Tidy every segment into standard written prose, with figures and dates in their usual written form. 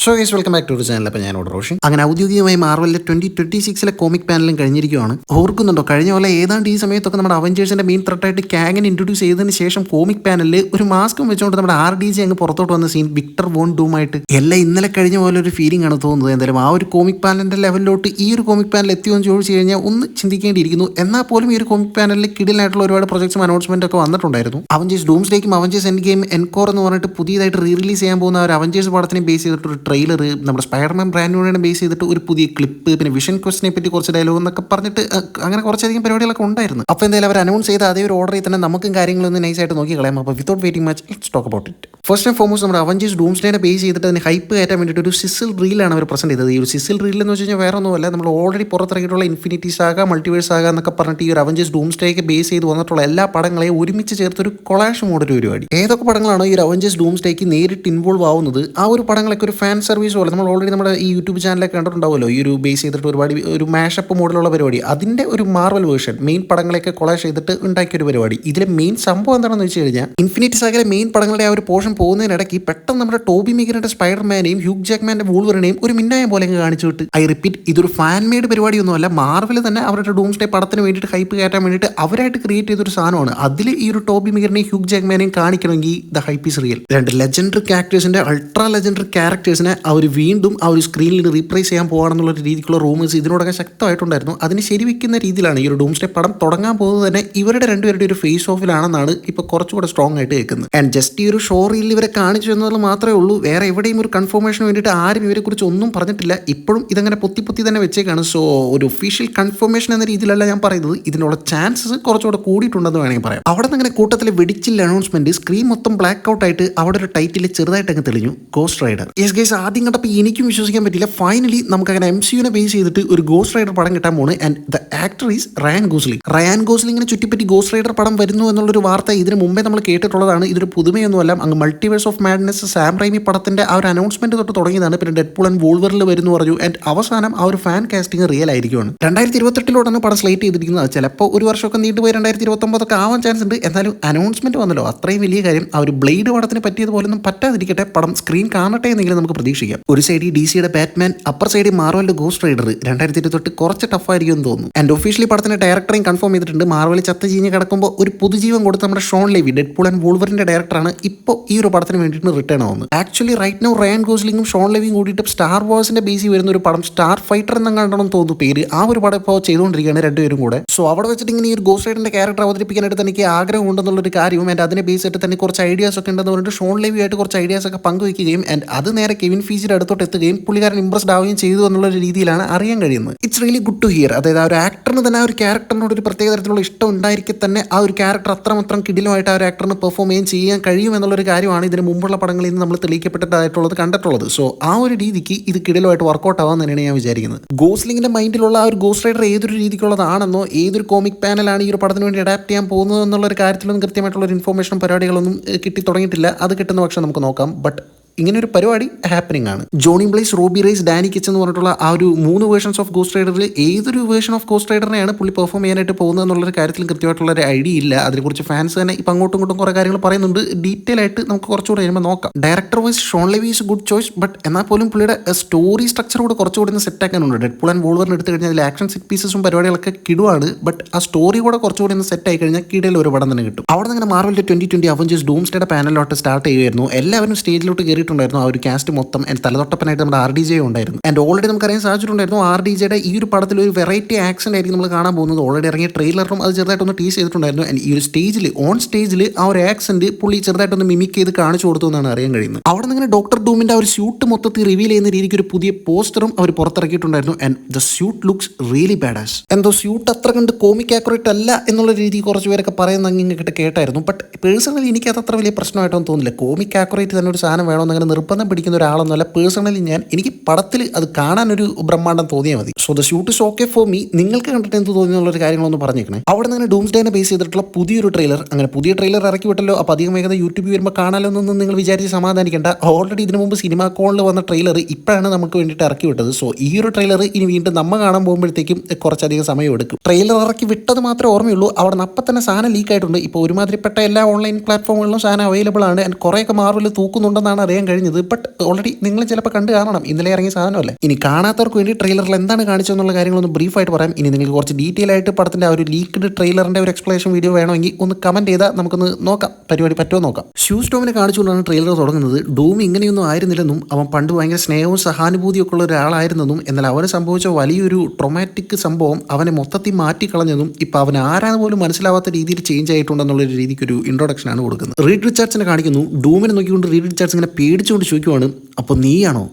So guys welcome back to the channel. അപ്പോൾ ഞാനോട് റോഷൻ. അങ്ങനെ ഔദ്യോഗികമായി മാർവലിലെ 2026 കോമിക് പാനലും കഴിഞ്ഞിരിക്കുകയാണ്. ഓർക്കുന്നുണ്ടോ, കഴിഞ്ഞ പോലെ ഏതാണ്ട് ഈ സമയത്തൊക്കെ നമ്മുടെ അവഞ്ചേഴ്സിന്റെ മെയിൻ ത്രെട്ടായിട്ട് കാങ്ങിനെ ഇൻട്രൊഡ്യൂസ് ചെയ്തതിന് ശേഷം കോമിക് പാനലിൽ ഒരു മാസ്കും വെച്ചുകൊണ്ട് നമ്മുടെ RDJ അങ്ങ് പുറത്തോട്ട് വന്ന സീൻ വിക്ടർ വോൺ ഡൂമായിട്ട് എല്ലാം ഇന്നലെ കഴിഞ്ഞ പോലെ ഒരു ഫീലിംഗ് ആണ് തോന്നുന്നത്. എന്തായാലും ആ ഒരു കോമിക് പാനലിന്റെ ലെവലിലോട്ട് ഈ ഒരു കോമിക് പാനൽ എത്തിയോ എന്ന് ചോദിച്ചു കഴിഞ്ഞാൽ ഒന്ന് ചിന്തിക്കേണ്ടിയിരിക്കുന്നു. എന്നാൽ പോലും ഈ ഒരു കോമിക് പാനലിൽ കിടിലായിട്ടുള്ള ഒരുപാട് പ്രൊജക്ട്സും അനൗൺസ്മെന്റ് ഒക്കെ വന്നിട്ടുണ്ടായിരുന്നു. അവഞ്ചേഴ്സ് ഡൂംസ്ഡേക്കും അവഞ്ചേഴ്സ് എൻഡ് ഗെയിം എൻകോർ എന്ന് പറഞ്ഞിട്ട് പുതിയതായിട്ട് റിലീസ് ചെയ്യാൻ പോകുന്ന ഒരു അവഞ്ചേഴ്സ് പടത്തിനെ ബേസ് ചെയ്തിട്ട് ഒരു ട്രെയിലർ, നമ്മുടെ സ്പൈഡർമാൻ ബ്രാൻഡ് ന്യൂനെ ബേസ് ചെയ്തിട്ട് ഒരു പുതിയ ക്ലിപ്പ്, പിന്നെ വിഷൻ ക്വസ്റ്റിനെ പറ്റി കുറച്ച് ഡയലോഗ് എന്നൊക്കെ പറഞ്ഞിട്ട് അങ്ങനെ കുറച്ചധികം പരിപാടികളൊക്കെ ഉണ്ടായിരുന്നു. അപ്പോൾ എന്തായാലും അവർ അനൗൺസ് ചെയ്ത അതേ ഒരു ഓർഡറിൽ തന്നെ നമുക്കും കാര്യങ്ങളൊന്ന് നൈസായിട്ട് നോക്കി കളയാം. അപ്പോൾ without waiting much let's talk about it. First and foremost നമ്മുടെ അവഞ്ചേഴ്സ് ഡൂംസ്ഡേനെ ബേസ് ചെയ്തിട്ട് അതിന് ഹൈപ്പ് കയറ്റാൻ വേണ്ടിയിട്ട് ഒരു സിസിൽ റീലാണ് അവർ പ്രസന്റ് ചെയ്തത്. ഈ ഒരു സിസിൽ റീൽ എന്ന് വെച്ച് കഴിഞ്ഞാൽ വേറെ ഒന്നുമല്ല, നമ്മൾ ഓൾറെഡി പുറത്തിറങ്ങിയിട്ടുള്ള ഇൻഫിനിറ്റി സാഗ, മൾട്ടിവേഴ്സ് സാഗ എന്നൊക്കെ പറഞ്ഞിട്ട് ഈ ഒരു അവഞ്ചേഴ്സ് ഡൂംസ്ഡേക്ക് ബേസ് ചെയ്ത് വന്നിട്ടുള്ള എല്ലാ പടങ്ങളെയും ഒരുമിച്ച് ചേർത്തൊരു കൊളാഷ് മോഡൽ പരിപാടി. ഏതൊക്കെ പടങ്ങളാണ് ഈ ഒരു അവഞ്ചേഴ്സ് ഡൂംസ്ഡേക്ക് നേരിട്ട് ഇൻവോൾവ് ആവുന്നത്, ആ ഒരു പടങ്ങളൊക്കെ ഒരു ഫാൻ സർവീസ് പോലെ നമ്മൾ ഓൾറെഡി നമ്മുടെ ഈ യൂട്യൂബ് ചാനലൊക്കെ കണ്ടിട്ടുണ്ടാവുമല്ലോ. ഈ ഒരു ബേസ് ചെയ്തിട്ട് ഒരുപാട് ഒരു മാഷപ്പ് മോഡലുള്ള പരിപാടി, അതിൻ്റെ ഒരു മാർവൽ വേർഷൻ മെയിൻ പടങ്ങളെയൊക്കെ കൊളാഷ് ചെയ്തിട്ട് ഉണ്ടാക്കിയ ഒരു പരിപാടി. ഇതിലെ മെയിൻ സംഭവം എന്താണെന്ന് വെച്ച് കഴിഞ്ഞാൽ ഇൻഫിനിറ്റി സാഗയിലെ മെയിൻ പടങ്ങളുടെ ആ ഒരു പോർഷൻ പോകുന്നതിനിടയ്ക്ക് പെട്ടെന്ന് നമ്മുടെ ടോബി മെഗിറിന്റെ സ്പൈഡർമാനെയും ഹ്യൂഗ് ജാക്മാന്റെ വൂൾവറിനെയും ഒരു മിന്നായം പോലെ കാണിച്ചു വിട്ട്. ഐ റിപ്പീറ്റ്, ഇതൊരു ഫാൻ മെയ്ഡ് പരിപാടിയൊന്നുമല്ല. മാർവൽ തന്നെ അവരുടെ ഡൂംസ്ഡേ പടത്തിന് വേണ്ടിയിട്ട് ഹൈപ്പ് കയറ്റാൻ വേണ്ടിയിട്ട് അവരായിട്ട് ക്രിയേറ്റ് ചെയ്തൊരു സാധനമാണ്. അതിൽ ഈ ഒരു ടോബി മെഗിറിനെയും ഹ്യൂഗ് ജാക്മാനെയും കാണിക്കണമെങ്കിൽ ദ ഹൈപ്പ് ഈസ് റിയൽ. രണ്ട് ലെജൻഡറി ക്യാരക്ടേഴ്സിന്റെ അൾട്രാ ലെജൻഡറി ക്യാരക്ടേഴ്സിനെ അവർ വീണ്ടും ആ ഒരു സ്ക്രീനിൽ റീപ്രൈസ് ചെയ്യാൻ പോകാണെന്നുള്ള രീതിക്കുള്ള റൂമേഴ്സ് ഇതിനോടൊക്കെ ശക്തമായിട്ടുണ്ടായിരുന്നു. അതിന് ശരിവെക്കുന്ന രീതിയിലാണ് ഈ ഒരു ഡൂംസ്ഡേ പടം തുടങ്ങാൻ പോകുന്നത് തന്നെ ഇവരുടെ രണ്ടുപേരുടെ ഒരു ഫേസ് ഓഫിലാണെന്നാണ് ഇപ്പോൾ കുറച്ചുകൂടെ സ്ട്രോങ് ആയിട്ട് കേൾക്കുന്നത്. ആൻഡ് ജസ്റ്റ് ഈ ഒരു ഷോ റീലിൽ ഇവരെ കാണിച്ചു എന്നുള്ളത് മാത്രമേ ഉള്ളൂ. വേറെ എവിടെയും ഒരു കൺഫർമേഷന് വേണ്ടിയിട്ട് ആരും ഇവരെക്കുറിച്ച് ഒന്നും പറഞ്ഞിട്ടില്ല. ഇപ്പോഴും ഇതങ്ങനെ പൊത്തി തന്നെ വെച്ചേക്കാണ്. സോ ഒരു ഒഫീഷ്യൽ കൺഫർമേഷൻ എന്ന രീതിയിലല്ല ഞാൻ പറയുന്നത്, ഇതിനുള്ള ചാൻസസ് കുറച്ചുകൂടെ കൂടിയിട്ടുണ്ടെന്ന് വേണമെങ്കിൽ പറയാം. അവിടെ നിന്ന് അങ്ങനെ കൂട്ടത്തിൽ വെടിച്ചില്ല അനൗൺസ്മെന്റ്, സ്ക്രീൻ മൊത്തം ബ്ലാക്ക് ഔട്ട് ആയിട്ട് അവിടെ ഒരു ടൈറ്റിൽ ചെറുതായിട്ട് അങ്ങ് തെളിഞ്ഞു, ഗോസ്റ്റ് റൈഡർ. യെസ് ഗൈസ്, ആദ്യം കണ്ടപ്പോൾ എനിക്കും വിശ്വസിക്കാൻ പറ്റില്ല. ഫൈനലി നമുക്ക് അങ്ങനെ MCUനെ ബേസ് ചെയ്തിട്ട് ഒരു ഗോസ്റ്റ് റൈഡർ പടം കിട്ടാൻ പോണ്. And the actor is Ryan ഗോസ്ലിങ്ങിനെ ചുറ്റിപ്പറ്റി ഗോസ്റ്റ് റൈഡർ പടം വരുന്നു എന്നുള്ളൊരു വാർത്ത ഇതിന് മുമ്പേ നമ്മൾ കേട്ടിട്ടുള്ളതാണ്. ഇതൊരു പുതുമയൊന്നുമല്ല. അങ്ങ് multiverse of madness Sam Raimy പടത്തിന്റെ ആ ഒരു അനൗൺസ്മെന്റ് തൊട്ട് തുടങ്ങിയതാണ്. പിന്നെ ഡെഡ്പൂൾ ആൻഡ് വോൾവറിൽ വരുന്നു പറഞ്ഞു. ആൻഡ് അവസാനം ആ ഒരു ഫാൻ കാസ്റ്റിംഗ് റിയൽ ആയിരിക്കുമാണ്. 2028 പടം സ്ലേറ്റ് ചെയ്തിരിക്കുന്നത്. ചിലപ്പോൾ ഒരു വർഷമൊക്കെ നീണ്ടുപോയി 2029 ആവാൻ ചാൻസ് ഉണ്ട്. എന്നാലും അനൗൺസ്മെന്റ് വന്നല്ലോ, അത്രയും വലിയ കാര്യം. ആ ഒരു ബ്ലേഡ് പടത്തിന് പറ്റിയതുപോലൊന്നും പറ്റാതിരിക്കട്ടെ, പടം സ്ക്രീൻ കാണട്ടെ എന്നെങ്കിലും നമുക്ക് പ്രതീക്ഷിക്കാം. ഒരു സൈഡിൽ DCയുടെ ബാറ്റ്മാൻ, അപ്പർ സൈഡിൽ മാർവലിന്റെ ഗോസ്റ്റ് റൈഡർ. 2028 കുറച്ച് ടഫായിരിക്കും എന്ന് തോന്നുന്നു. ആൻഡ് ഒഫീഷ്യലി പടത്തിന്റെ ഡയറക്ടറേയും കൺഫേം ചെയ്തിട്ടുണ്ട്. മാർവൽ ചത്ത് ചീഞ്ഞ് കിടക്കുമ്പോൾ ഒരു പുതുജീവൻ കൊടുത്ത നമ്മുടെ ഷോൺ ലെവി, ഡെഡ്പൂൾ ആൻഡ് വോൾവറിന്റെ ഡയറക്ടറാണ് ഇപ്പോൾ ഈ ഒരു പടത്തിന് വേണ്ടിയിട്ട് റിട്ടേൺ ആവുന്നത്. ആക്ച്വലി റൈറ്റ് നൗ റയാൻ ഗോസ്ലിംഗും ഷോൺ ലെവിയും കൂടിയിട്ട് സ്റ്റാർ വാർസിന്റെ ബേസിൽ വരുന്ന ഒരു പടം, സ്റ്റാർ ഫൈറ്റർ എന്നങ്ങാണ്ടെന്ന് തോന്നുന്നു പേര്, ആ ഒരു പടം ഇപ്പോൾ ചെയ്തുകൊണ്ടിരിക്കുകയാണ് രണ്ടുപേരും കൂടെ. സോ അവിടെ വെച്ചിട്ട് ഇങ്ങനെ ഈ ഒരു ഗോസ്റ്റ് റൈഡറിന്റെ ക്യാരക്ടർ അവതരിപ്പിക്കാനായിട്ട് തനിക്ക് ആഗ്രഹം ഉണ്ടെന്നുള്ളൊരു കാര്യവും ആൻഡ് അതിനെ ബേസ് ചെയ്തിട്ട് തന്നെ കുറച്ച് ഐഡിയാസ് ഒക്കെ ഉണ്ടെന്ന് പറഞ്ഞിട്ട് ഷോൺ ലെവി ആയിട്ട് കുറച്ച് ഐഡിയാസ് ഒക്കെ പങ്കുവയ്ക്കുകയും ആൻഡ് അത് നേരെ കെവിൻ ഫീസിയുടെ അടുത്തോട്ട് എത്തുകയും പുള്ളിക്കാരൻ ഇംപ്രസ്ഡ് ആവുകയും ചെയ്തു എന്നുള്ള രീതിയിലാണ് അറിയാൻ കഴിയുന്നത്. It's really good to hear. അതായത് ആ ഒരു ആക്ടറിന് തന്നെ ആ ഒരു ക്യാരക്ടറിനോട് ഒരു പ്രത്യേക തരത്തിലുള്ള ഇഷ്ടം ഉണ്ടായിരിക്കെ തന്നെ ആ ഒരു ക്യാരക്ടർ അത്രമാത്രം കിടിലുമായിട്ട് ആ ഒരു ആക്ടറിന് പെർഫോം ചെയ്യാൻ കഴിയും എന്നുള്ളൊരു കാര്യമാണ് ഇതിന് മുമ്പുള്ള പടങ്ങളിൽ നിന്ന് നമ്മൾ തെളിയിക്കപ്പെട്ടതായിട്ടുള്ളത് കണ്ടിട്ടുള്ളത്. സോ ആ ഒരു രീതിക്ക് ഇത് കിടിലുമായിട്ട് വർക്കൗട്ട് ആവാൻ തന്നെയാണ് ഞാൻ വിചാരിക്കുന്നത്. ഗോസ്ലിങ്ങിന്റെ മൈൻഡിലുള്ള ആ ഒരു ഗോസ്റ്റ് റൈഡർ ഏതൊരു രീതിക്കുള്ളതാണെന്നോ ഏതൊരു കോമിക് പാനലാണ് ഈ ഒരു പടത്തിന് വേണ്ടി അഡാപ്റ്റ് ചെയ്യാൻ പോകുന്നത് എന്നുള്ള ഒരു കാര്യത്തിലൊന്നും കൃത്യമായിട്ടുള്ള ഒരു ഇൻഫോർമേഷൻ പരിപാടികളൊന്നും കിട്ടി തുടങ്ങിയിട്ടില്ല. അത് കിട്ടുന്ന പക്ഷം നമുക്ക് നോക്കാം. ബട്ട് ഇങ്ങനെ ഒരു പരിപാടി ഹാപ്പനിങ് ആണ്. Johnny Blaze, Robbie Reyes, Danny Ketch എന്ന് പറഞ്ഞിട്ടുള്ള ആ ഒരു 3 വേർഷൻസ് ഓഫ് ഗോസ്റ്റ് റൈഡറിൽ ഏതൊരു വേർഷൻ ഓഫ് ഗോസ്റ്റ് റൈഡറിനെയാണ് പുള്ളി പെർഫോം ചെയ്യാനായിട്ട് പോകുന്നത് എന്നുള്ളൊരു കാര്യത്തിൽ കൃത്യമായിട്ടുള്ള ഒരു ഐഡിയ ഇല്ല. അതിനെക്കുറിച്ച് ഫാൻസ് തന്നെ ഇപ്പം അങ്ങോട്ടും ഇങ്ങോട്ടും കുറേ കാര്യങ്ങൾ പറയുന്നുണ്ട്. ഡീറ്റെയിൽ ആയിട്ട് നമുക്ക് കുറച്ചുകൂടെ കഴിയുമ്പോൾ നോക്കാം. Director wise Shawn Levy is good choice. But എന്നാൽ പോലും പുള്ളിയുടെ സ്റ്റോറി സ്ട്രക്ചർ കൂടെ കുറച്ചുകൂടി ഒന്ന് സെറ്റ് ആക്കാനുണ്ട്. ഡെഡ്പൂൾ ആൻഡ് വോൾവറിന് എടുത്തു കഴിഞ്ഞാൽ അതിൽ ആക്ഷൻ സെറ്റ് പീസസും പരിപാടികളൊക്കെ കിടുവാണ്. ബട്ട് ആ സ്റ്റോറി കൂടെ കുറച്ചുകൂടി ഒന്ന് സെറ്റ് ആയി കഴിഞ്ഞാൽ കിടയിൽ ഒരു പടം തന്നെ കിട്ടും. അവിടെ നിന്ന് മാർവലിന്റെ 2020 അവഞ്ചേഴ്സ് ഡൂംസ്ഡേയുടെ പാനലോട്ട് സ്റ്റാർട്ട് ചെയ്യുമായിരുന്നു. എല്ലാവരും സ്റ്റേജിലോട്ട് കയറിയിട്ടുണ്ടായിരുന്നു. ആ ഒരു കാസ്റ്റ് മൊത്തം തലതൊട്ടപ്പനായിട്ട് നമ്മുടെ RDJ ഉണ്ടായിരുന്നു. ആൻഡ് ഓൾറെഡി നമുക്കറിയാൻ സാധിച്ചിട്ടുണ്ടായിരുന്നു RDJയുടെ ഈ ഒരു പടത്തിൽ ഒരു വെറൈറ്റി ആക്സന്റ് ആയിരിക്കും നമ്മൾ കാണാൻ പോകുന്നത്. ഓൾറെഡി ഇറങ്ങിയ ട്രെയിലറും അത് ചെറുതായിട്ടൊന്ന് ടീസ് ചെയ്തിട്ടുണ്ടായിരുന്നു. ആൻഡ് ഈ ഒരു സ്റ്റേജിൽ ഓൺ സ്റ്റേജിൽ ആ ഒരു ആക്സന്റ് പുള്ളി ചെറുതായിട്ടൊന്ന് മിമിക് ചെയ്ത് കാണിച്ചു കൊടുത്തു എന്നാണ് അറിയാൻ കഴിയുന്നത്. അവിടെ നിന്ന് ഡോക്ടർ ഡൂമിന്റെ ആ ഒരു സ്യൂട്ട് മൊത്തത്തിൽ റിവീൽ ചെയ്യുന്ന രീതിക്ക് ഒരു പുതിയ പോസ്റ്ററും അവർ പുറത്തിറക്കിയിട്ടുണ്ടായിരുന്നു. And the suit looks really badass. എന്തോ സ്യൂട്ട് അത്ര കണ്ട് കോമിക് ആക്യുറേറ്റ് അല്ല എന്നുള്ള രീതി കുറച്ച് പേരൊക്കെ പറയുന്ന ഇങ്ങോട്ട് കേട്ടായിരുന്നു. ബട്ട് പേഴ്സണലി എനിക്ക് അത് അത്ര വലിയ പ്രശ്നമായിട്ടൊന്നും തോന്നില്ല. കോമിക് ആക്യുറേറ്റ് തന്നെ ഒരു സാധനം വേണമെന്ന് അങ്ങനെ നിർബന്ധം പിടിക്കുന്ന ഒരാളൊന്നുമല്ല. പേഴ്സണലി എനിക്ക് പടത്തിൽ അത് കാണാനൊരു ബ്രഹ്മാണ്ടം തോന്നിയാൽ മതി. So the shoot is okay for me. നിങ്ങൾക്ക് കണ്ടിട്ട് എന്ത് തോന്നിയെന്നുള്ളൊരു കാര്യങ്ങളൊന്ന് പറഞ്ഞേക്കണേ. അവിടെ നിന്ന് ഡൂംസ്ഡേനെ ബേസ് ചെയ്തിട്ടുള്ള പുതിയൊരു ട്രെയിലർ, അങ്ങനെ പുതിയ ട്രെയിലർ ഇറക്കി വിട്ടല്ലോ. അപ്പോൾ അധികം വേഗം യൂട്യൂബിൽ വരുമ്പോൾ കാണാലോ എന്നൊന്നും നിങ്ങൾ വിചാരിച്ച് സമാധാനിക്കേണ്ട. ഓൾറെഡി ഇതിനു മുമ്പ് സിനിമാ കോണിൽ വന്ന ട്രെയിലർ ഇപ്പോഴാണ് നമുക്ക് വേണ്ടിയിട്ട് ഇറക്കി വിട്ടത്. സോ ഈ ഒരു ട്രെയിലർ ഇനി വീണ്ടും നമ്മൾ കാണാൻ പോകുമ്പോഴത്തേക്കും കുറച്ചധികം സമയം എടുക്കും. ട്രെയിലർ ഇറക്കി വിട്ടത് മാത്രമേ ഓർമ്മയുള്ളൂ. അവിടെ നിന്ന് അപ്പം തന്നെ സാധനം ലീക്ക് ആയിട്ടുണ്ട്. ഇപ്പോൾ ഒരുമാതിരിപ്പെട്ട എല്ലാ ഓൺലൈൻ പ്ലാറ്റ്ഫോമുകളിലും സാധനം അവൈലബിൾ ആണ്. കുറേയൊക്കെ മാർവൽ തൂക്കുന്നുണ്ടെന്നാണ് അറിയാൻ കഴിഞ്ഞത്. ബട്ട് ഓൾറെഡി നിങ്ങൾ ചിലപ്പോൾ കണ്ടു കാണണം, ഇന്നലെ ഇറങ്ങിയ സാധനമല്ലേ. ഇനി കാണാത്തവർക്ക് വേണ്ടി ട്രെയിലറിൽ എന്താണ് കാണിച്ചതെന്നുള്ള കാര്യങ്ങളൊന്ന് ബ്രീഫായിട്ട് പറയാം. ഇനി നിങ്ങൾക്ക് കുറച്ച് ഡീറ്റെയിൽ ആയിട്ട് പടത്തിന്റെ ആ ഒരു ലീക്ക്ഡ് ട്രെയിലറിന്റെ ഒരു എക്സ്പ്ലനേഷൻ വീഡിയോ വേണമെങ്കിൽ ഒന്ന് കമന്റ് ചെയ്താൽ നമുക്കൊന്ന് നോക്കാം, പരിപാടി പറ്റുമോ നോക്കാം. ഷൂ സ്റ്റോമിനെ കാണിച്ചുകൊണ്ടാണ് ട്രെയിലർ തുടങ്ങുന്നത്. ഡൂം ഇങ്ങനെയൊന്നും ആയിരുന്നില്ലെന്നും അവൻ പണ്ട് ഭയങ്കര സ്നേഹവും സഹാനുഭൂതിയൊക്കെ ഉള്ള ഒരാളായിരുന്നെന്നും എന്നാൽ അവന് സംഭവിച്ച വലിയൊരു ട്രൊമാറ്റിക് സംഭവം അവനെ മൊത്തത്തിൽ മാറ്റിക്കളഞ്ഞെന്നും ഇപ്പം അവൻ ആരാന്ന് പോലും മനസ്സിലാവാത്ത രീതിയിൽ ചേഞ്ച് ആയിട്ടുണ്ടെന്നുള്ള രീതിക്ക് ഒരു ഇൻട്രൊഡക്ഷൻ ആണ് കൊടുക്കുന്നത്. റീഡ് റിച്ചാർഡ്സിനെ കാണിക്കുന്നു. ഡൂമിനെ നോക്കിക്കൊണ്ട് റീഡ് റിച്ചാർഡ്സ് ഇങ്ങനെ പേടിച്ചുകൊണ്ട് ചോദിക്കുവാണ്, അപ്പോൾ നീയാണോ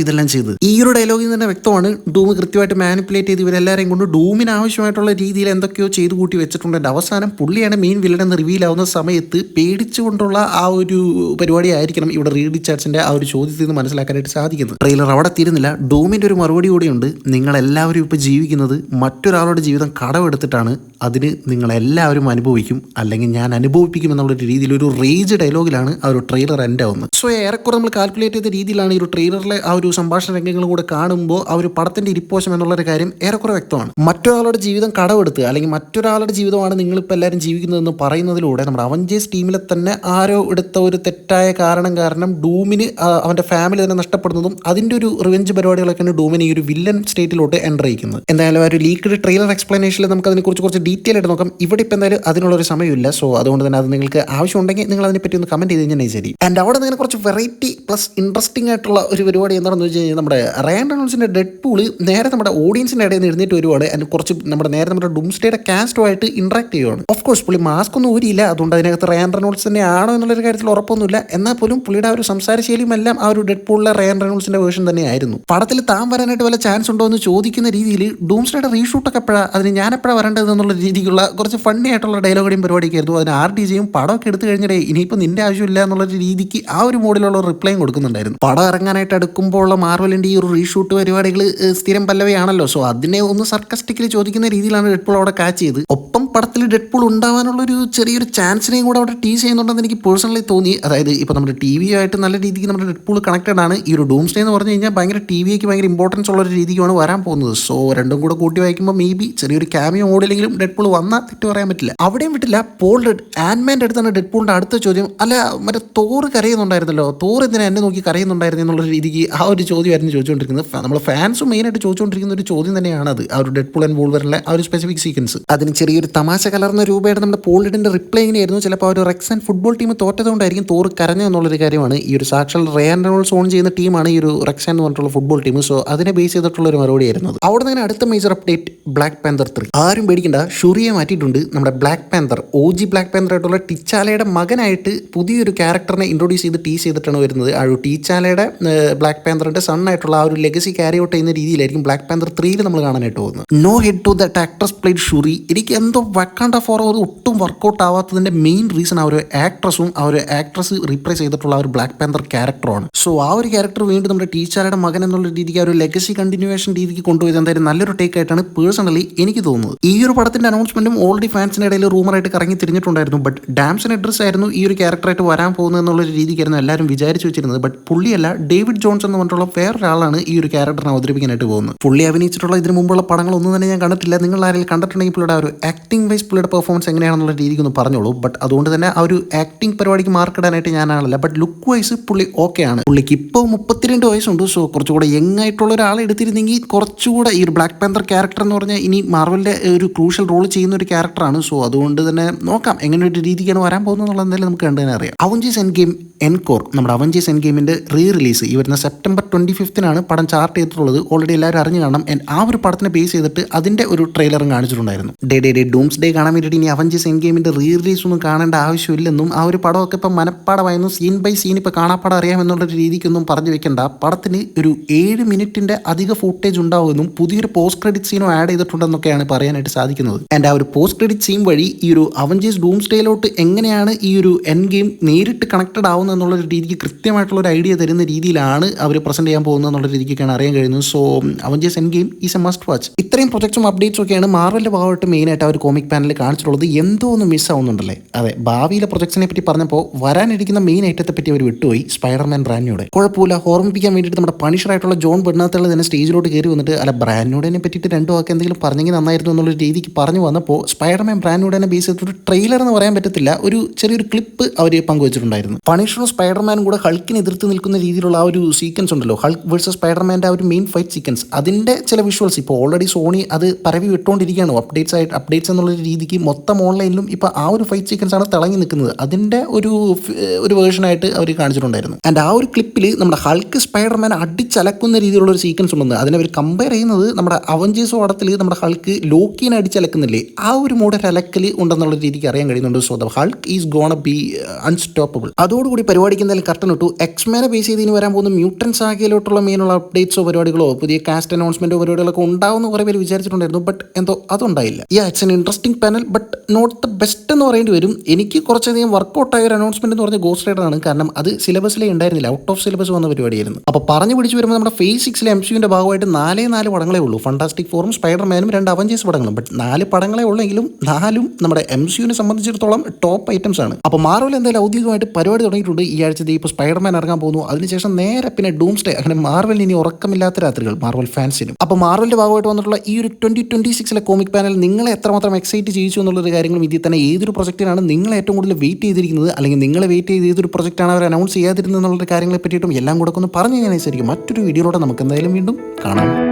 ഇതെല്ലാം ചെയ്തത്? ഈ ഒരു ഡയലോഗിൽ തന്നെ വ്യക്തമാണ് ഡൂം കൃത്യമായിട്ട് മാനിപ്പുലേറ്റ് ചെയ്ത് ഇവരെല്ലാവരെയും കൊണ്ട് ഡൂമിന് ആവശ്യമായിട്ടുള്ള രീതിയിൽ എന്തൊക്കെയോ ചെയ്തു കൂട്ടി വെച്ചിട്ടുണ്ട്. അവസാനം പുള്ളിയാണ് മെയിൻ വില്ലൻ എന്ന് റിവീൽ ആവുന്ന സമയത്ത് പേടിച്ചുകൊണ്ടുള്ള ആ ഒരു പരിപാടി ആയിരിക്കണം ഇവിടെ റീഡ് റിച്ചാർഡ്സിന്റെ ആ ഒരു ചോദ്യത്തിൽ നിന്ന് മനസ്സിലാക്കാനായിട്ട് സാധിക്കുന്നത്. ട്രെയിലർ അവിടെ തീരുന്നില്ല. ഡൂമിന്റെ ഒരു മറുപടി കൂടിയുണ്ട്. നിങ്ങളെല്ലാവരും ഇപ്പോൾ ജീവിക്കുന്നത് മറ്റൊരാളുടെ ജീവിതം കടമെടുത്തിട്ടാണ്, അതിന് നിങ്ങളെല്ലാവരും അനുഭവിക്കും, അല്ലെങ്കിൽ ഞാൻ അനുഭവിപ്പിക്കും എന്നുള്ളൊരു രീതിയിൽ ഒരു റേജ് ഡയലോഗിലാണ് ആ ഒരു ട്രെയിലർ എൻഡ് ആവുന്നത്. സോ ഏറെക്കുറെ നമ്മൾ കാൽക്കുലേറ്റ് ചെയ്ത രീതിയിലാണ് ഈ ഒരു ട്രെയിലറിലെ ആ ഒരു സംഭാഷണ രംഗങ്ങളും കൂടെ കാണുമ്പോൾ ആ ഒരു പടത്തിന്റെ ഇരിപ്പോശം എന്നുള്ളൊരു കാര്യം ഏറെക്കുറെ വ്യക്തമാണ്. മറ്റൊരാളുടെ ജീവിതം കടമെടുത്ത് അല്ലെങ്കിൽ മറ്റൊരാളുടെ ജീവിതമാണ് നിങ്ങളിപ്പോൾ എല്ലാവരും ജീവിക്കുന്നതെന്ന് പറയുന്നതിലൂടെ നമ്മുടെ അവഞ്ചേഴ്സ് ടീമിലെ തന്നെ ആരോ എടുത്ത ഒരു തെറ്റായ കാരണം ഡൂമിന് അവന്റെ ഫാമിലി തന്നെ നഷ്ടപ്പെടുന്നതും അതിന്റെ ഒരു റിവെഞ്ച് പരിപാടികളൊക്കെയാണ് ഡൂമിന് ഈ ഒരു വില്ലൻ സ്റ്റേറ്റിലോട്ട് എൻ്റർ ചെയ്യുന്നത്. എന്തായാലും ആ ഒരു ലീക്ക്ഡ് ട്രെയിലർ എക്സ്പ്ലനേഷനിൽ നമുക്ക് അതിനെക്കുറിച്ച് കുറച്ച് ഡീറ്റെയിൽ ആയിട്ട് നോക്കാം. ഇവിടെ ഇപ്പോൾ എന്തായാലും അതിനുള്ളൊരു സമയമില്ല. സോ അതുകൊണ്ട് തന്നെ അത് നിങ്ങൾക്ക് ആവശ്യമുണ്ടെങ്കിൽ നിങ്ങൾ അതിനെപ്പറ്റി ഒന്ന് കമന്റ് ചെയ്ത് കഴിഞ്ഞാൽ ശരി. ആൻഡ് അവിടെ നിന്ന് കുറച്ച് വെറൈറ്റി പ്ലസ് ഇൻട്രസ്റ്റിംഗ് ആയിട്ടുള്ള ഒരു പരിപാടി എന്താണെന്ന് വെച്ച് കഴിഞ്ഞാൽ നമ്മുടെ റയാൻ റെയ്നോൾഡ്സിന്റെ ഡെഡ്പൂള് നേരെ നമ്മുടെ ഓഡിയൻസിന്റെ ഇടയിൽ നിന്ന് എഴുന്നേറ്റ് വരുവാണ്. അതിന് കുറച്ച് നമ്മുടെ ഡൂംസ്ഡേയുടെ കാസ്റ്റുമായിട്ട് ഇന്ററാക്ട് ചെയ്യുവാണ്. ഓഫ് കോഴ്സ് പുള്ളി മാസ്ക് ഒന്നും ഊരിയില്ല, അതുകൊണ്ട് അതിനകത്ത് റയാൻ റെയ്നോൾഡ്സ് തന്നെ ആണോ എന്നുള്ളൊരു കാര്യത്തിൽ ഉറപ്പൊന്നുമില്ല. എന്നാൽ പോലും പുള്ളിയുടെ ആ ഒരു സംസാരശൈലിയും എല്ലാം ആ ഒരു ഡെഡ്പൂളിലെ റയാൻ റെയ്നോൾഡ്സിന്റെ വേർഷൻ തന്നെയായിരുന്നു. പടത്തിൽ താൻ വരാനായിട്ട് വല്ല ചാൻസ് ഉണ്ടോ എന്ന് ചോദിക്കുന്ന രീതിയിൽ ഡൂംസ്ഡേയുടെ റീഷൂട്ടൊക്കെ എപ്പോഴാണ്, അതിന് ഞാൻ എപ്പോഴാണ് വരേണ്ടത് എന്നുള്ള രീതിക്കുള്ള കുറച്ച് ഫണ്ണി ആയിട്ടുള്ള ഡയലോഗും പരിപാടിയൊക്കെ ആയിരുന്നു. അതിന് RDJയും പടമൊക്കെ എടുത്തു കഴിഞ്ഞിടേ ഇനിയിപ്പോൾ നിന്റെ ആവശ്യമില്ല എന്നുള്ള രീതിക്ക് ആ ഒരു മോഡിലുള്ള റിപ്ലൈയും കൊടുക്കുന്നുണ്ടായിരുന്നു. പടം ഇറങ്ങാനായിട്ട് അടുക്കുമ്പോൾ ഉള്ള മാർവലിന്റെ ഈ ഒരു റീഷൂട്ട് പരിപാടികൾ സ്ഥിരം പല്ലവയാണല്ലോ. സോ അതിനെ ഒന്ന് സർക്കസ്റ്റിക്കലി ചോദിക്കുന്ന രീതിയിലാണ് ഡെഡ്പൂൾ അവിടെ കാച്ച് ചെയ്ത്. ഒപ്പം പടത്തിൽ ഡെഡ്പൂൾ ഉണ്ടാവാനുള്ള ഒരു ചെറിയൊരു ചാൻസിനെയും കൂടെ അവിടെ ടീസ് ചെയ്യുന്നുണ്ടെന്ന് എനിക്ക് പേഴ്സണലി തോന്നി. അതായത് ഇപ്പോൾ നമ്മുടെ TV ആയിട്ട് നല്ല രീതിക്ക് നമ്മുടെ ഡെഡ്പൂൾ കണക്റ്റഡ് ആണ്. ഈ ഒരു ഡൂംസ്ഡേ എന്ന് പറഞ്ഞു കഴിഞ്ഞാൽ ഭയങ്കര TVക്ക് ഭയങ്കര ഇമ്പോർട്ടൻസ് ഉള്ള ഒരു രീതിക്കാണ് വരാൻ പോകുന്നത്. സോ രണ്ടും കൂടെ കൂട്ടി വായിക്കുമ്പോൾ മേ ബി ചെറിയൊരു ക്യാമിയോ മോഡിലെങ്കിലും ഡെഡ്പൂൾ വന്നാൽ തെറ്റ് പറയാൻ പറ്റില്ല. അവിടെയും വിട്ടില്ല. പോൾ റെഡ് ആൻഡ്മാൻ്റെ അടുത്താണ് ഡെഡ്പൂളിന്റെ അടുത്ത ചോദ്യം, അല്ല മറ്റേ തോർ കരയുന്നുണ്ടായിരുന്നല്ലോ, തോർ എന്തിനാ എന്നെ നോക്കി കരയുന്നുണ്ടായിരുന്നു എന്നുള്ള രീതിക്ക് ആ ഒരു ചോദ്യമായിരുന്നു ചോദിച്ചുകൊണ്ടിരിക്കുന്നത്. നമ്മൾ ഫാൻസും മെയിനായിട്ട് ചോദിച്ചുകൊണ്ടിരിക്കുന്ന ഒരു ചോദ്യം തന്നെയാണ് അത്. ആ ഒരു ഡെഡ്പൂൾ ആൻഡ് വോൾവറിലെ ആ ഒരു സ്പെസിഫിക് സീക്വൻസ്, അതിന് ചെറിയൊരു തമാശ കലർന്ന രൂപയുടെ നമ്മുടെ പോൾ റെഡിന്റെ റിപ്ലൈ ഇങ്ങനെയായിരുന്നു. ചിലപ്പോൾ ആ ഒരു റെക്സൺ ഫുട്ബോൾ ടീം തോറ്റതുകൊണ്ടായിരിക്കും തോർ കരഞ്ഞു എന്നുള്ളൊരു കാര്യമാണ്. ഈ ഒരു സാക്ഷാൽ റയാൻ റെയ്നോൾഡ്സ് ഓൺ ചെയ്യുന്ന ടീമാണ് ഈ ഒരു റെക്സൺ എന്ന് പറഞ്ഞിട്ടുള്ള ഫുട്ബോൾ ടീം. സോ അതിനെ ബേസ് ചെയ്തിട്ടുള്ള ഒരു മറുപടി ആയിരുന്നു. അവിടെ നിന്ന് അടുത്ത മേജർ അപ്ഡേറ്റ് ബ്ലാക്ക് പാന്തർ 3. ആരും പേടിക്കണ്ട, ഷുറിയെ മാറ്റിയിട്ടുണ്ട്. നമ്മുടെ Black Panther OG Black Panther ആയിട്ടുള്ള ടിച്ചാലയുടെ മകനായിട്ട് പുതിയൊരു ക്യാരക്ടറിനെ ഇൻട്രൊഡ്യൂസ് ചെയ്ത് ടീസ് ചെയ്തിട്ടാണ് വരുന്നത്. ആ ഒരു ടീച്ചാലയുടെ ബ്ലാക്ക് പാന്തറിന്റെ സൺ ആയിട്ടുള്ള ആ ഒരു ലെഗസി ക്യാരി ഔട്ട് ചെയ്യുന്ന രീതിയിലായിരിക്കും ബ്ലാക്ക് പാന്തർ 3 നമ്മൾ കാണാനായിട്ട് പോകുന്നത്. No hate to that actress played Shuri. എനിക്ക് എന്തോ വക്കാണ്ട ഫോർ ഒട്ടും വർക്കൗട്ട് ആവാത്തതിന്റെ മെയിൻ റീസൺ ആ ഒരു ആക്ട്രസും ആ ഒരു ആക്ട്രസ് റീപ്ലേസ് ചെയ്തിട്ടുള്ള ആ ഒരു ബ്ലാക്ക് പാന്തർ ക്യാരക്ടറാണ്. സോ ആ ഒരു ക്യാരക്ടർ വീണ്ടും നമ്മുടെ ടീച്ചാലയുടെ മകൻ എന്നുള്ള രീതിക്ക് ആ ഒരു ലെഗസി കണ്ടിന്യൂവേഷൻ രീതിക്ക് കൊണ്ടുപോയത് എന്തായാലും നല്ലൊരു ടേക്ക് ആയിട്ടാണ് പേഴ്സണലി എനിക്ക് തോന്നുന്നത്. ഈ ഒരു പടത്തിന്റെ അനൗൺസ്മെന്റും ഓൾറെഡി ഫാൻസിന്റെ ഇടയിൽ റൂമറായിട്ട് കറങ്ങി തിരിഞ്ഞിട്ടുണ്ടായിരുന്നു. ബട്ട് ഡാംസൺ എഡ്രസ് ആയിരുന്നു ഈ ഒരു ക്യാരക്ടറായിട്ട് വരാൻ പോകുന്നത് എന്നുള്ള രീതിക്കായിരുന്നു എല്ലാവരും വിചാരിച്ചു വെച്ചിരുന്നത്. ബട്ട് പുള്ളിയല്ല, ഡേവിഡ് ജോൺസ് എന്ന് പറഞ്ഞിട്ടുള്ള വേറൊരാളാണ് ഈ ഒരു ക്യാരക്ടറിനെ അവതരിപ്പിക്കാനായിട്ട് പോകുന്നത്. പുള്ളി അഭിനയിച്ചിട്ടുള്ള ഇതിന് മുമ്പുള്ള പടങ്ങളൊന്നും തന്നെ ഞാൻ കണ്ടിട്ടില്ല. നിങ്ങൾ ആരെങ്കിലും കണ്ടിട്ടുണ്ടെങ്കിൽ പുള്ളിയുടെ ആ ഒരു ആക്ടിംഗ് വൈസ് പുള്ളിയുടെ പെർഫോമൻസ് എങ്ങനെയാണെന്നുള്ള രീതിക്ക് ഒന്ന് പറഞ്ഞോളൂ. ബട്ട് അതുകൊണ്ട് തന്നെ ആ ഒരു ആക്ടിംഗ് പരിപാടിക്ക് മാർക്ക് ഇടാനായിട്ട് ഞാനാണല്ല. ബട്ട് ലുക്ക് വൈസ് പുള്ളി ഓക്കെ ആണ്. പുള്ളിക്ക് ഇപ്പോൾ 32 വയസ്സുണ്ട്. സോ കുറച്ചുകൂടെ യങ് ആയിട്ടുള്ള ഒരാളെ എടുത്തിരുന്നെങ്കിൽ കുറച്ചുകൂടെ ഈ ഒരു ബ്ലാക്ക് പാന്തർ ക്യാരക്ടർ എന്ന് പറഞ്ഞാൽ ഇനി മാർവലിന്റെ ഒരു ക്രൂഷ്യൽ റോൾ ചെയ്യുന്ന ഒരു ക്യാരക്ടറാണ്. സോ അതുകൊണ്ട് തന്നെ നോക്കാം എങ്ങനെ ഒരു രീതിക്കാണ് വരാൻ പോകുന്നത് എന്നുള്ളത് എന്തായാലും നമുക്ക് കണ്ടു തന്നെ അറിയാം. അവഞ്ചേഴ്സ് എൻഡ് ഗെയിം എൻകോർ, നമ്മുടെ അവഞ്ചേഴ്സ് എൻഡ് ഗെയിമിന്റെ റിലീസ് ഈ വരുന്ന സെപ്റ്റംബർ 25 പടം ചാർട്ട് ചെയ്തിട്ടുള്ളത്. ഓൾറെഡി എല്ലാവരും അറിഞ്ഞു കാണണം. ആ ഒരു പടത്തിനെ ബേസ് ചെയ്തിട്ട് അതിന്റെ ഒരു ട്രെയിലറും കാണിച്ചിട്ടുണ്ടായിരുന്നു. ഡൂംസ്ഡേ കാണാൻ വേണ്ടിയിട്ട് ഇനി അവഞ്ചേഴ്സ് എൻഡ് ഗെയിമിന്റെ റിലീസ് ഒന്നും കാണേണ്ട ആവശ്യമില്ലെന്നും ആ ഒരു പടമൊക്കെ ഇപ്പം മനപ്പാടമായിരുന്നു, സീൻ ബൈ സീൻ ഇപ്പോൾ കാണാപ്പാടം അറിയാമെന്നുള്ള രീതിക്കൊന്നും പറഞ്ഞു വെക്കേണ്ട. പടത്തിന് ഒരു 7 മിനിറ്റിന്റെ അധിക ഫുട്ടേജ് ഉണ്ടാവുമെന്നും പുതിയൊരു പോസ്റ്റ് ക്രെഡിറ്റ് സീനും ആഡ് ചെയ്തിട്ടുണ്ടെന്നൊക്കെയാണ് പറയാനായിട്ട് സാധിക്കുന്നത്. ആൻഡ് ആ ഒരു പോസ്റ്റ് ക്രെഡിറ്റ് സീൻ വഴി ഈ ഒരു അവഞ്ചേഴ്സ് ഡൂംസ്ഡേയിലോട്ട് എങ്ങനെയാണ് ഈ ഒരു എൻഡ് ഗെയിം നേരിട്ട് കണക്റ്റഡ് ആവുന്നത് എന്നുള്ള രീതിക്ക് കൃത്യമായിട്ടുള്ള ഒരു ഐഡിയ തരുന്ന രീതിയിലാണ് അവർ പ്രസന്റ് ചെയ്യാൻ പോകുന്നത് എന്നുള്ള രീതിക്കാണ് അറിയാൻ കഴിയുന്നത്. So Avengers end game is A must watch. ഇത്രയും പ്രൊജക്ട്സും അപ്ഡേറ്റ്സും ഒക്കെയാണ് മാർവലിന്റെ ഭാഗമായിട്ട് മെയിനായിട്ട് ആ ഒരു കോമിക് കോമിക് പാനലിൽ കാണിച്ചിട്ടുള്ളത് എന്തോ ഒന്ന് മിസ്സാവുന്നുണ്ടല്ലേ. അതെ, ഭാവിയിലെ പ്രൊജക്ട്സിനെ പറ്റി പറഞ്ഞപ്പോൾ വരാനിരിക്കുന്ന മെയിൻ ഐറ്റത്തെ പറ്റി അവർ വിട്ടുപോയി. സ്പൈഡർമാൻ ബ്രാൻഡ്ന്യൂടെ കുഴപ്പമില്ല, ഓർമ്മിപ്പിക്കാൻ വേണ്ടിയിട്ട് നമ്മുടെ പണിഷറായിട്ടുള്ള ജോൺ ബെർണാത്തുള്ള തന്നെ സ്റ്റേജിലോട്ട് കയറി വന്നിട്ട് അല്ല ബ്രാൻഡ്ന്യൂഡിനെ പറ്റിയിട്ട് രണ്ടു വാക്ക് എന്തെങ്കിലും പറഞ്ഞെങ്കിൽ നന്നായിരുന്നു എന്നുള്ള രീതിക്ക് പറഞ്ഞു വന്നപ്പോൾ സ്പൈഡർമാൻ ബ്രാൻഡ്ന്യൂഡിനെ ബേസ് ചെയ്തിട്ട് ട്രെയിലർ എന്ന് പറയാൻ പറ്റത്തില്ല, ഒരു ചെറിയൊരു ക്ലിപ്പ് അവർ പങ്കുവച്ചിട്ടുണ്ടായിരുന്നു. പണിഷറും സ്പൈഡർമാനും കൂടെ ഹൾക്കിന് എതിർത്ത് നിൽക്കുന്ന രീതിയിലുള്ള ആ ഒരു സീക്വൻസ് ഉണ്ടല്ലോ, ഹൾക്ക് വേഴ്സസ് സ്പൈഡർമാൻ്റെ ആ ഒരു മെയിൻ ഫൈറ്റ് സീക്വൻസ്, അതിൻ്റെ ചില വിഷ്വൽസ് ഇപ്പോൾ ഓൾറെഡി സോണി അത് പരവി വിട്ടുകൊണ്ടിരിക്കുകയാണ്. അപ്ഡേറ്റ്സ് എന്നുള്ള രീതിക്ക് മൊത്തം ഓൺലൈനിലും ഇപ്പോൾ ആ ഒരു ഫൈറ്റ് സീക്വൻസ് ആണ് തിളങ്ങി നിൽക്കുന്നത്. അതിൻ്റെ ഒരു വേർഷനായിട്ട് അവർ കാണിച്ചിട്ടുണ്ടായിരുന്നു. ആൻഡ് ആ ഒരു ക്ലിപ്പിൽ നമ്മുടെ ഹൾക്ക് സ്പൈഡർമാൻ അടിച്ചലക്കുന്ന രീതിയിലുള്ള ഒരു സീക്വൻസ് ഉണ്ടെന്ന് അതിനെ അവർ കമ്പയർ ചെയ്യുന്നത് നമ്മുടെ അവഞ്ചേഴ്സ് പടത്തിൽ നമ്മുടെ ഹൾക്ക് ലോക്കീനെ അടിച്ചലക്കുന്നില്ലേ, ആ ഒരു മോഡൽ അലക്കൽ ഉണ്ടെന്നുള്ള രീതിക്ക് അറിയാൻ കഴിയുന്നുണ്ട്. So the Hulk is gonna B unstoppable. അതോടുകൂടി പരിപാടിക്ക് എന്തായാലും കർട്ടൻ ഇട്ടു. എക്സ്മാനെ ബേസ് ചെയ്ത് ഇനി വരാൻ പോകുന്ന മ്യൂട്ടൻ സാഗയിലോട്ടുള്ള മെയിനുള്ള അപ്ഡേറ്റ്സോ പരിപാടികളോ പുതിയ കാസ്റ്റ് അനൗൺസ്മെന്റോ പരിപാടികളൊക്കെ ഉണ്ടാവുന്ന കുറേ പേര് വിചാരിച്ചിട്ടുണ്ടായിരുന്നു. ബട്ട് എന്തോ അതുണ്ടായില്ല. It's an interesting panel but not the best എന്ന് പറയേണ്ടി വരും. എനിക്ക് കുറച്ചധികം വർക്കൗട്ടായ ഒരു അനൗൺസ്മെന്റ് എന്ന് പറഞ്ഞ ഗോസ്റ്റ് റൈഡർ ആണ്. കാരണം അത് സിലബസിലേ ഉണ്ടായിരുന്നില്ല, ഔട്ട് ഓഫ് സിലബസ് വന്ന പരിപാടിയായിരുന്നു. അപ്പോൾ പറഞ്ഞു പിടിച്ച് വരുമ്പോൾ നമ്മുടെ ഫേസ് 6 MCUവിന്റെ ഭാഗമായിട്ട് 4 പടങ്ങളേ ഉള്ളൂ. ഫണ്ടാസ്റ്റിക് ഫോറും സ്പൈഡർമാനും 2 അവഞ്ചേഴ്സ് പടങ്ങളും. ബട്ട് 4 പടങ്ങളേ ഉള്ളെങ്കിലും 4 നമ്മുടെ MCUവിനെ സംബന്ധിച്ചിടത്തോളം ടോപ്പ് ഐറ്റംസ് ആണ്. അപ്പോൾ മാർവൽ എന്തായാലും ഔദ്യോഗികമായിട്ട് പരിപാടി തുടങ്ങിയിട്ടുണ്ട്. ഈ ആഴ്ചത്തെ ഇപ്പോൾ സ്പൈഡർമാൻ ഇറങ്ങാൻ പോകുന്നു. അതിനുശേഷം നേരെ പിന്നെ ഡൂംസ്ഡേ. അങ്ങനെ മാർവലിന് ഇനി ഉറക്കമില്ലാത്ത രാത്രികൾ മാർവൽ ഫാൻസിനും. അപ്പോൾ മാർവലിന്റെ ഭാഗമായിട്ട് വന്നിട്ടുള്ള ഈ ഒരു 2026 കോമിക് പാനൽ നിങ്ങളെ എത്രമാത്രം എക്സൈറ്റ് ചെയ്യിച്ചു എന്നുള്ളൊരു കാര്യങ്ങളും ഇതിൽ തന്നെ ഏതൊരു പ്രൊജക്റ്റിനാണ് നിങ്ങൾ ഏറ്റവും കൂടുതൽ വെയിറ്റ് ചെയ്തിരിക്കുന്നത്, അല്ലെങ്കിൽ നിങ്ങളെ വെയിറ്റ് ചെയ്ത് ഏതൊരു പ്രൊജക്റ്റാണ് അവർ അനൗൺസ് ചെയ്യാതിരുന്നത് എന്നുള്ള കാര്യങ്ങളെ പറ്റിയിട്ടും എല്ലാം കൂടെ ഒന്ന് പറഞ്ഞു കഴിഞ്ഞാൽ മറ്റൊരു വീഡിയോയിലൂടെ നമുക്ക് എന്തായാലും വീണ്ടും കാണാം.